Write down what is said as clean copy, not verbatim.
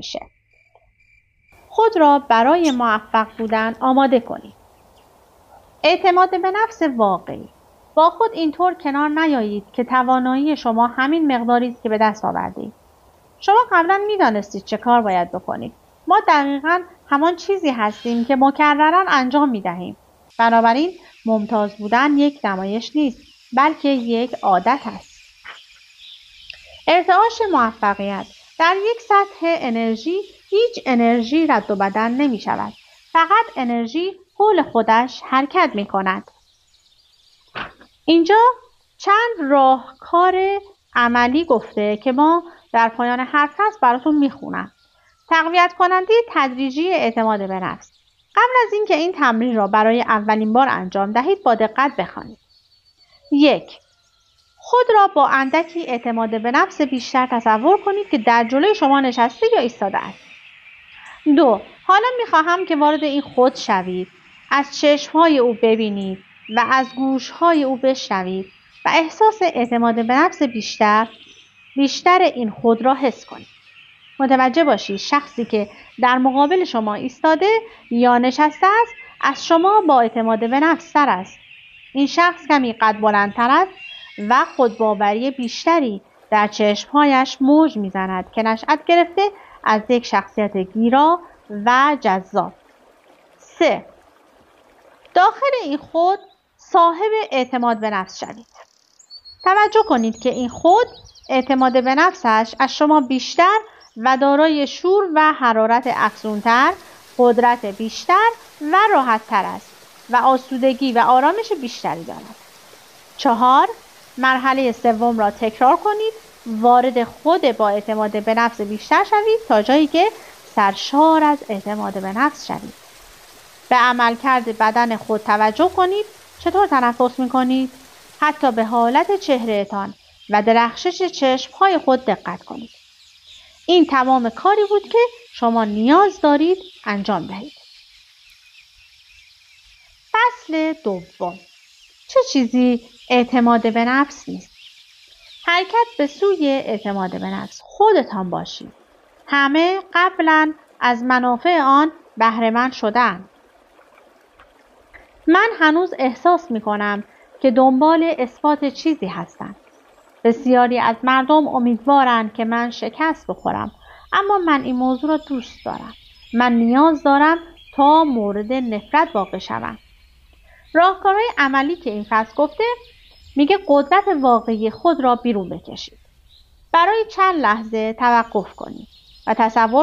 میشه. خود را برای موفق بودن آماده کنید. اعتماد به نفس واقعی. با خود اینطور کنار نیایید که توانایی شما همین مقداری است که به دست آوردید. شما قبلا میدانستید چه کار باید بکنید. ما دقیقاً همان چیزی هستیم که مکرراً انجام میدهیم. بنابراین ممتاز بودن یک نمایش نیست، بلکه یک عادت است. ارتعاش موفقیت. در یک سطح انرژی هیچ انرژی رد و بدل نمی شود. فقط انرژی حول خودش حرکت می کند. اینجا چند راهکار عملی گفته که ما در پایان هر فصل براتون می خونم. تقویت کننده تدریجی اعتماد به نفس. قبل از اینکه این تمرین را برای اولین بار انجام دهید با دقت بخوانید. 1. خود را با اندکی اعتماد به نفس بیشتر تصور کنید که در جلوی شما نشسته یا ایستاده است. 2. حالا می‌خواهم که وارد این خود شوید. از چشم‌های او ببینید و از گوش‌های او بشنوید و احساس اعتماد به نفس بیشتر این خود را حس کنید. متوجه باشید شخصی که در مقابل شما ایستاده یا نشسته است از شما با اعتماد به نفس تر است. این شخص کمی قد بلندتر است و خودباوری بیشتری در چشمهایش موج میزند که نشأت گرفته از یک شخصیت گیرا و جذاب. 3. داخل این خود صاحب اعتماد به نفس شوید. توجه کنید که این خود اعتماد به نفسش از شما بیشتر و دارای شور و حرارت افزونتر، قدرت بیشتر و راحتتر است و آسودگی و آرامش بیشتری دارد. 4. مرحله سوم را تکرار کنید. وارد خود با اعتماد به نفس بیشتر شوید تا جایی که سرشار از اعتماد به نفس شوید. به عملکرد بدن خود توجه کنید. چطور تنفس می‌کنید؟ حتی به حالت چهرهتان و درخشش چشم‌های خود دقت کنید. این تمام کاری بود که شما نیاز دارید انجام دهید. فصل دوم. چه چیزی اعتماد به نفس نیست؟ حرکت به سوی اعتماد به نفس. خودتان باشید. همه قبلا از منافع آن بهره‌مند شدند. من هنوز احساس می‌کنم که دنبال اثبات چیزی هستم. بسیاری از مردم امیدوارند که من شکست بخورم، اما من این موضوع را دوست دارم. من نیاز دارم تا مورد نفرت واقع شوم. راهکارهای عملی که این فصل گفته میگه قدرت واقعی خود را بیرون بکشید. برای چند لحظه توقف کنید و تصور